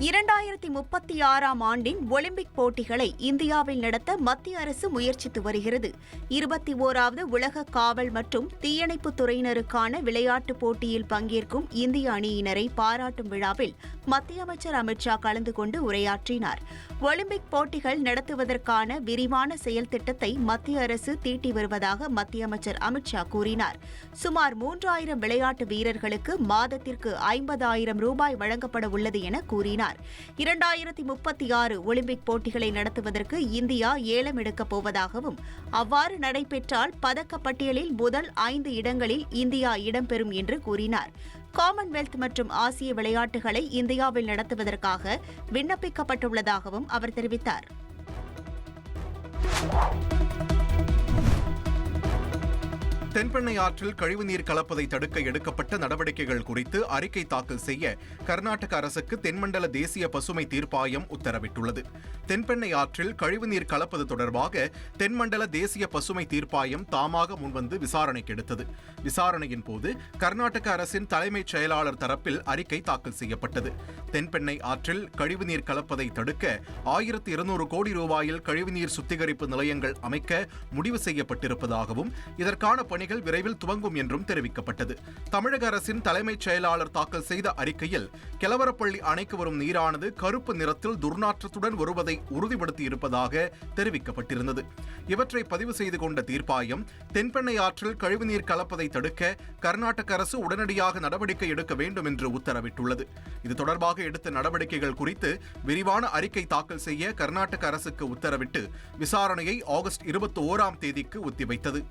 2036ஆம் ஆண்டின் ஒலிம்பிக் போட்டிகளை இந்தியாவில் நடத்த மத்திய அரசு முயற்சித்து வருகிறது. 21வது உலக காவல் மற்றும் தீயணைப்புத் துறையினருக்கான விளையாட்டுப் போட்டியில் பங்கேற்கும் இந்திய அணியினரை பாராட்டும் விழாவில் மத்திய அமைச்சர் அமித் ஷா கலந்து கொண்டு உரையாற்றினார். ஒலிம்பிக் போட்டிகள் நடத்துவதற்கான விரிவான செயல் திட்டத்தை மத்திய அரசு தீட்டி வருவதாக மத்திய அமைச்சர் அமித் ஷா கூறினார். சுமார் 3000 விளையாட்டு வீரர்களுக்கு மாதத்திற்கு 50,000 ரூபாய் வழங்கப்பட உள்ளது என கூறினார். 2036 ஒலிம்பிக் போட்டிகளை நடத்துவதற்கு இந்தியா ஏலம் எடுக்கப் போவதாகவும், அவ்வாறு நடைபெற்றால் பதக்கப்பட்டியலில் முதல் 5 இடங்களில் இந்தியா இடம்பெறும் என்று கூறினார். காமன்வெல்த் மற்றும் ஆசிய விளையாட்டுகளை இந்தியாவில் நடத்துவதற்காக விண்ணப்பிக்கப்பட்டுள்ளதாகவும் அவர் தெரிவித்தார். தென்பெண்ணை ஆற்றில் கழிவுநீர் கலப்பதை தடுக்க எடுக்கப்பட்ட நடவடிக்கைகள் குறித்து அறிக்கை தாக்கல் செய்ய கர்நாடக அரசுக்கு தென்மண்டல தேசிய பசுமை தீர்ப்பாயம் உத்தரவிட்டுள்ளது. தென்பெண்ணை ஆற்றில் கழிவுநீர் கலப்பது தொடர்பாக தென்மண்டல தேசிய பசுமை தீர்ப்பாயம் தாமாக முன்வந்து விசாரணைக்கு எடுத்தது. விசாரணையின் போது கர்நாடக அரசின் தலைமைச் செயலாளர் தரப்பில் அறிக்கை தாக்கல் செய்யப்பட்டது. தென்பெண்ணை ஆற்றில் கழிவுநீர் கலப்பதை தடுக்க 1200 கோடி ரூபாயில் கழிவுநீர் சுத்திகரிப்பு நிலையங்கள் அமைக்க முடிவு செய்யப்பட்டிருப்பதாகவும், இதற்கான பணிகள் விரைவில் துவங்கும் என்றும் தெரிவிக்கப்பட்டது. தமிழக அரசின் தலைமைச் செயலாளர் தாக்கல் செய்த அறிக்கையில் கெலவரப்பள்ளி அணைக்கு வரும் நீரானது கருப்பு நிறத்தில் துர்நாற்றத்துடன் வருவதை உறுதிப்படுத்தியிருப்பதாக தெரிவிக்கப்பட்டிருந்தது. இவற்றை பதிவு செய்து கொண்ட தீர்ப்பாயம் தென்பெண்ணை ஆற்றில் கழிவுநீர் கலப்பதை தடுக்க கர்நாடக அரசு உடனடியாக நடவடிக்கை எடுக்க வேண்டும் என்று உத்தரவிட்டுள்ளது. இது தொடர்பாக எடுத்த நடவடிக்கைகள் குறித்து விரிவான அறிக்கை தாக்கல் செய்ய கர்நாடக அரசுக்கு உத்தரவிட்டு விசாரணையை ஆகஸ்ட் 21ஆம் தேதிக்கு ஒத்திவைத்தது.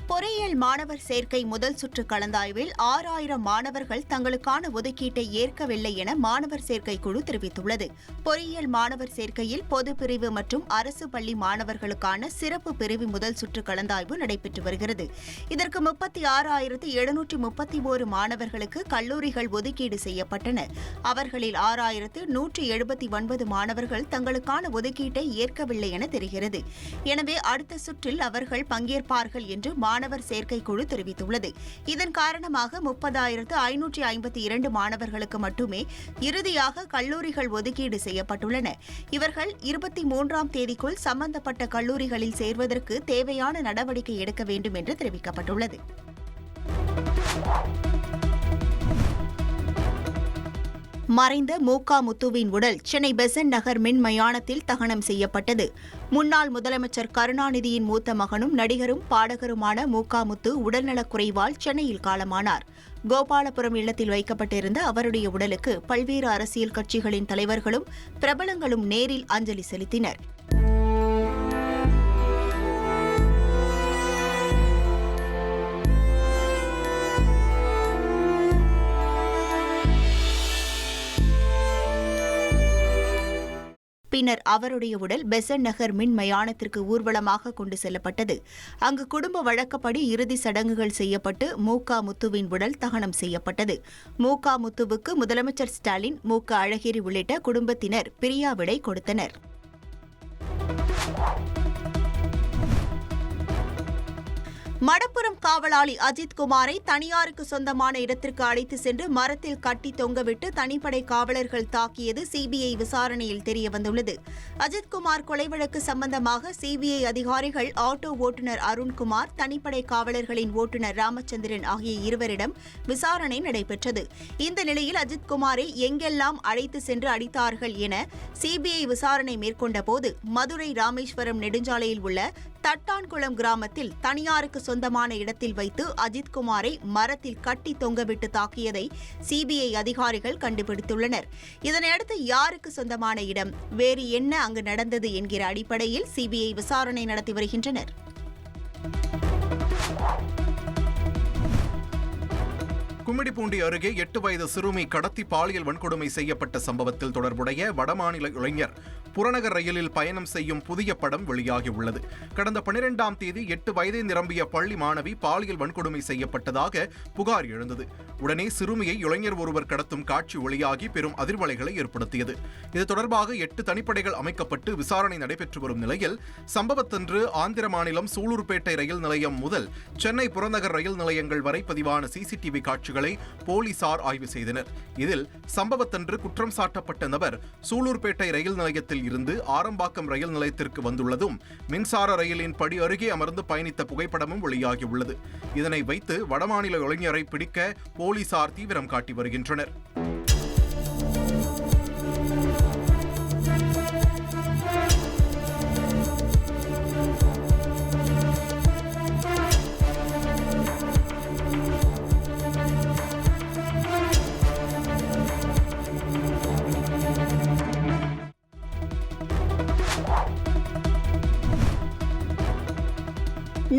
பொறியியல் மாணவர் சேர்க்கை முதல் சுற்று கலந்தாய்வில் 6000 மாணவர்கள் தங்களுக்கான ஒதுக்கீட்டை ஏற்கவில்லை என மாணவர் சேர்க்கை குழு தெரிவித்துள்ளது. பொறியியல் மாணவர் சேர்க்கையில் பொது பிரிவு மற்றும் அரசு பள்ளி மாணவர்களுக்கான சிறப்பு பிரிவு முதல் சுற்று கலந்தாய்வு நடைபெற்று வருகிறது. இதற்கு 36,731 மாணவர்களுக்கு கல்லூரிகள் ஒதுக்கீடு செய்யப்பட்டன. அவர்களில் 6179 மாணவர்கள் தங்களுக்கான ஒதுக்கீட்டை ஏற்கவில்லை என தெரிகிறது. எனவே அடுத்த சுற்றில் அவர்கள் பங்கேற்பார்கள் என்று மாணவர் சேர்க்கை குழு தெரிவித்துள்ளது. இதன் காரணமாக 30,552 மாணவர்களுக்கு மட்டுமே இறுதியாக கல்லூரிகள் ஒதுக்கீடு செய்யப்பட்டுள்ளன. இவர்கள் 23ஆம் தேதிக்குள் சம்பந்தப்பட்ட கல்லூரிகளில் சேர்வதற்கு தேவையான நடவடிக்கை எடுக்க வேண்டும் என்று தெரிவிக்கப்பட்டுள்ளது. மறைந்த மு.க. முத்துவின் உடல் சென்னை பெசன்ட் நகர் மின் மயானத்தில் தகனம் செய்யப்பட்டது. முன்னாள் முதலமைச்சர் கருணாநிதியின் மூத்த மகனும் நடிகரும் பாடகருமான மு.க. முத்து உடல்நலக்குறைவால் சென்னையில் காலமானார். கோபாலபுரம் இல்லத்தில் வைக்கப்பட்டிருந்த அவருடைய உடலுக்கு பல்வேறு அரசியல் கட்சிகளின் தலைவர்களும் பிரபலங்களும் நேரில் அஞ்சலி செலுத்தினர். பின்னர் அவருடைய உடல் பெசன்ட் நகர் மின் மயானத்திற்கு ஊர்வலமாக கொண்டு செல்லப்பட்டது. அங்கு குடும்ப வழக்கப்படி இறுதி சடங்குகள் செய்யப்பட்டு மு.க. முத்துவின் உடல் தகனம் செய்யப்பட்டது. மு.க. முத்துவுக்கு முதலமைச்சர் ஸ்டாலின், மு.க. அழகிரி உள்ளிட்ட குடும்பத்தினர் பிரியா விடை கொடுத்தனர். மடப்புரம் காவலாளி அஜித்குமாரை தனியாருக்கு சொந்தமான இடத்திற்கு அழைத்து சென்று மரத்தில் கட்டி தொங்கவிட்டு தனிப்படை காவலர்கள் தாக்கியது சிபிஐ விசாரணையில் தெரியவந்துள்ளது. அஜித்குமார் கொலை வழக்கு சம்பந்தமாக சிபிஐ அதிகாரிகள் ஆட்டோ ஓட்டுநர் அருண்குமார், தனிப்படை காவலர்களின் ஓட்டுநர் ராமச்சந்திரன் ஆகிய இருவரிடம் விசாரணை நடைபெற்றது. இந்த நிலையில் அஜித்குமாரை எங்கெல்லாம் அழைத்து சென்று அடித்தார்கள் என சிபிஐ விசாரணை மேற்கொண்டபோது மதுரை ராமேஸ்வரம் நெடுஞ்சாலையில் உள்ள தட்டான்குளம் கிராமத்தில் தனியாருக்கு சொந்தமான இடத்தில் வைத்து அஜித்குமாரை மரத்தில் கட்டி தொங்கவிட்டு தாக்கியதை சிபிஐ அதிகாரிகள் கண்டுபிடித்துள்ளனர். இதனையடுத்து யாருக்கு சொந்தமான இடம், வேறு என்ன அங்கு நடந்தது என்கிற அடிப்படையில் சிபிஐ விசாரணை நடத்தி வருகின்றனர். கும்மிடிப்பூண்டி அருகே 8 வயது சிறுமி கடத்தி பாலியல் வன்கொடுமை செய்யப்பட்ட சம்பவத்தில் தொடர்புடைய வடமாநில இளைஞர் புறநகர் ரயிலில் பயணம் செய்யும் புதிய படம் வெளியாகியுள்ளது. கடந்த 12ஆம் தேதி 8 வயதை நிரம்பிய பள்ளி மாணவி பாலியல் வன்கொடுமை செய்யப்பட்டதாக புகார் எழுந்தது. உடனே சிறுமியை இளைஞர் ஒருவர் கடத்தும் காட்சி வெளியாகி பெரும் அதிர்வலைகளை ஏற்படுத்தியது. இது தொடர்பாக 8 தனிப்படைகள் அமைக்கப்பட்டு விசாரணை நடைபெற்று வரும் நிலையில் சம்பவத்தன்று ஆந்திர மாநிலம் சூலூர்பேட்டை ரயில் நிலையம் முதல் சென்னை புறநகர் ரயில் நிலையங்கள் வரை பதிவான சிசிடிவி காட்சிகளை போலீசார் ஆய்வு செய்தனர். இதில் சம்பவத்தன்று குற்றம் சாட்டப்பட்ட நபர் சூலூர்பேட்டை ரயில் நிலையத்தில் இருந்து ஆரம்பாக்கம் ரயில் நிலையத்திற்கு வந்துள்ளதும் மின்சார ரயிலின் படி அருகே அமர்ந்து பயணித்த புகைப்படமும் வெளியாகியுள்ளது. இதனை வைத்து வடமாநில இளைஞரை பிடிக்க போலீசார் தீவிரம் காட்டி வருகின்றனர்.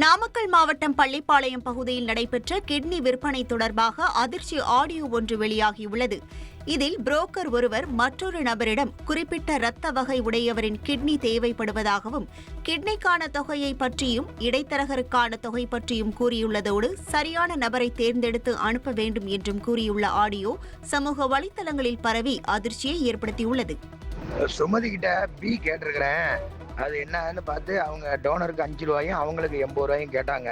நாமக்கல் மாவட்டம் பள்ளிப்பாளையம் பகுதியில் நடைபெற்ற கிட்னி விற்பனை தொடர்பாக அதிர்ச்சி ஆடியோ ஒன்று வெளியாகியுள்ளது. இதில் புரோக்கர் ஒருவர் மற்றொரு நபரிடம் குறிப்பிட்ட இரத்த வகை உடையவரின் கிட்னி தேவைப்படுவதாகவும் கிட்னிக்கான தொகையை பற்றியும் இடைத்தரகருக்கான தொகை பற்றியும் கூறியுள்ளதோடு சரியான நபரை தேர்ந்தெடுத்து அனுப்ப வேண்டும் என்றும் கூறியுள்ள ஆடியோ சமூக வலைதளங்களில் பரவி அதிர்ச்சியை ஏற்படுத்தியுள்ளது. சுமதி கிட்ட பி கேட்டிருக்கிறேன், அது என்னன்னு பார்த்து அவங்க டோனருக்கு 5 ரூபாயும் அவங்களுக்கு 80 ரூபாயும் கேட்டாங்க.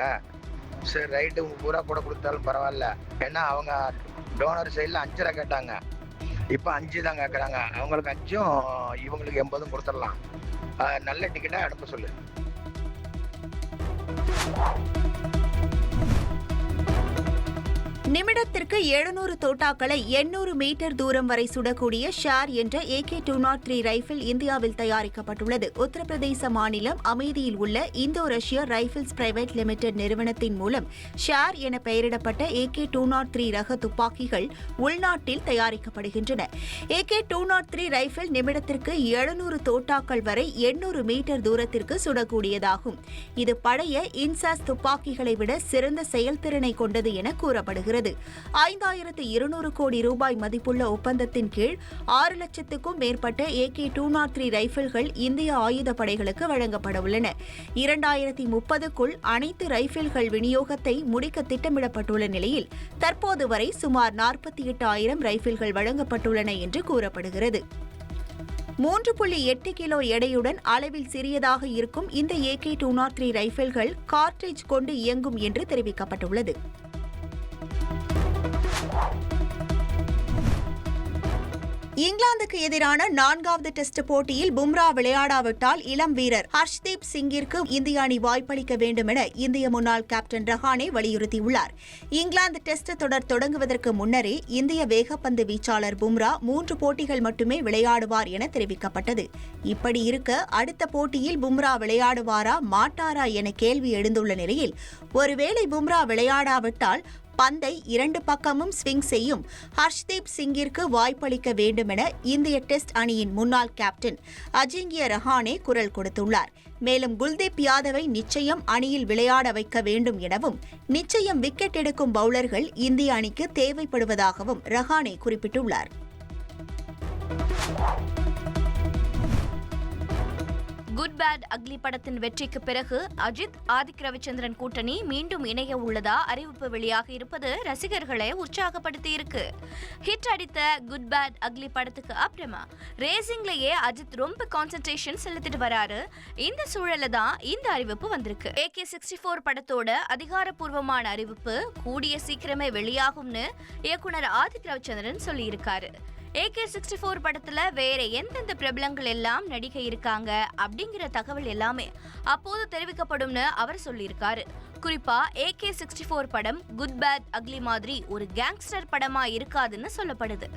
சரி ரைட்டு, பூரா கூட கொடுத்தாலும் பரவாயில்ல, ஏன்னா அவங்க டோனர் சைடில் 5 ரூபா கேட்டாங்க, இப்போ 5 தான் கேட்குறாங்க. அவங்களுக்கு 5ம் இவங்களுக்கு 80 கொடுத்துடலாம். நல்ல டிக்கெட்டாக அனுப்ப சொல்லு. நிமிடத்திற்கு 700 தோட்டாக்களை 800 மீட்டர் தூரம் வரை சுடக்கூடிய ஷேர் என்ற AK-203 ரைபிள் இந்தியாவில் தயாரிக்கப்பட்டுள்ளது. உத்தரப்பிரதேச மாநிலம் அமேதியில் உள்ள இந்தோ ரஷ்ய ரைபிள்ஸ் பிரைவேட் லிமிடெட் நிறுவனத்தின் மூலம் ஷேர் என பெயரிடப்பட்ட AK-203 ரக துப்பாக்கிகள் உள்நாட்டில் தயாரிக்கப்படுகின்றன. AK-203 ரைபிள் நிமிடத்திற்கு 700 தோட்டாக்கள் வரை 800 மீட்டர் தூரத்திற்கு சுடக்கூடியதாகும். இது பழைய இன்சாஸ் துப்பாக்கிகளை விட சிறந்த செயல்திறனை கொண்டது என கூறப்படுகிறது. 5200 கோடி ரூபாய் மதிப்புள்ள ஒப்பந்தத்தின் கீழ் 6 லட்சத்துக்கும் மேற்பட்ட AK-203 ரைபிள்கள் இந்திய ஆயுதப்படைகளுக்கு வழங்கப்பட உள்ளன. 2030க்குள் அனைத்து ரைபிள்கள் விநியோகத்தை முடிக்க திட்டமிடப்பட்டுள்ள நிலையில் தற்போது வரை சுமார் 48,000 ரைபிள்கள் வழங்கப்பட்டுள்ளன என்று கூறப்படுகிறது. 3.8 கிலோ எடையுடன் அளவில் சிறியதாக இருக்கும் இந்த AK-203 ரைபிள்கள் கார்ட்ரிட்ஜ் கொண்டு இயங்கும் என்று தெரிவிக்கப்பட்டுள்ளது. இங்கிலாந்துக்கு எதிரான 4வது டெஸ்ட் போட்டியில் பும்ரா விளையாடாவிட்டால் இளம் வீரர் ஹர்ஷ்தீப் சிங்கிற்கு இந்திய அணி வாய்ப்பளிக்க வேண்டும் என இந்திய முன்னாள் கேப்டன் ரஹானே வலியுறுத்தியுள்ளார். இங்கிலாந்து டெஸ்ட் தொடர் தொடங்குவதற்கு முன்னரே இந்திய வேகப்பந்து வீச்சாளர் பும்ரா 3 போட்டிகள் மட்டுமே விளையாடுவார் என தெரிவிக்கப்பட்டது. இப்படி இருக்க அடுத்த போட்டியில் பும்ரா விளையாடுவாரா மாட்டாரா என கேள்வி எழுந்துள்ள நிலையில் ஒருவேளை பும்ரா விளையாடாவிட்டால் பந்தை 2 பக்கமும் ஸ்விங் செய்யும் ஹர்ஷ்தீப் சிங்கிற்கு வாய்ப்பளிக்க வேண்டும் என இந்திய டெஸ்ட் அணியின் முன்னாள் கேப்டன் அஜிங்கிய ரஹானே குரல் கொடுத்துள்ளார். மேலும் குல்தீப் யாதவை நிச்சயம் அணியில் விளையாட வைக்க வேண்டும் எனவும் நிச்சயம் விக்கெட் எடுக்கும் பவுலர்கள் இந்திய அணிக்கு தேவைப்படுவதாகவும் ரஹானே குறிப்பிட்டுள்ளார். குட் பேட் அக்லி படத்தின் வெற்றிக்கு பிறகு அஜித் ஆதிக் ரவிச்சந்திரன் கூட்டணி மீண்டும் இணைய உள்ளதா அறிவிப்பு வெளியாக இருப்பது ரசிகர்களை உற்சாகப்படுத்தி இருக்கு. ஹிட் அடித்த குட் பேட் அக்லி படத்துக்கு அப்புறமா ரேசிங்லயே அஜித் ரொம்ப கான்சென்ட்ரேஷன் செலுத்திட்டு வராரு. இந்த சூழல்ல தான் இந்த அறிவிப்பு வந்திருக்கு. AK-64 படத்தோட அதிகாரப்பூர்வமான அறிவிப்பு கூடிய சீக்கிரமே வெளியாகும்னு இயக்குனர் ஆதிக் ரவிச்சந்திரன் சொல்லியிருக்காரு. AK-64 படத்துல வேற எந்தெந்த பிரபலங்கள் எல்லாம் நடிக்க இருக்காங்க அப்படிங்கிற தகவல் எல்லாமே அப்போது தெரிவிக்கப்படும்னு அவர் சொல்லியிருக்காரு. குறிப்பா AK-64 படம் குட் பேட் அக்லி மாதிரி ஒரு கேங்ஸ்டர் படமா இருக்காதுன்னு சொல்லப்படுது.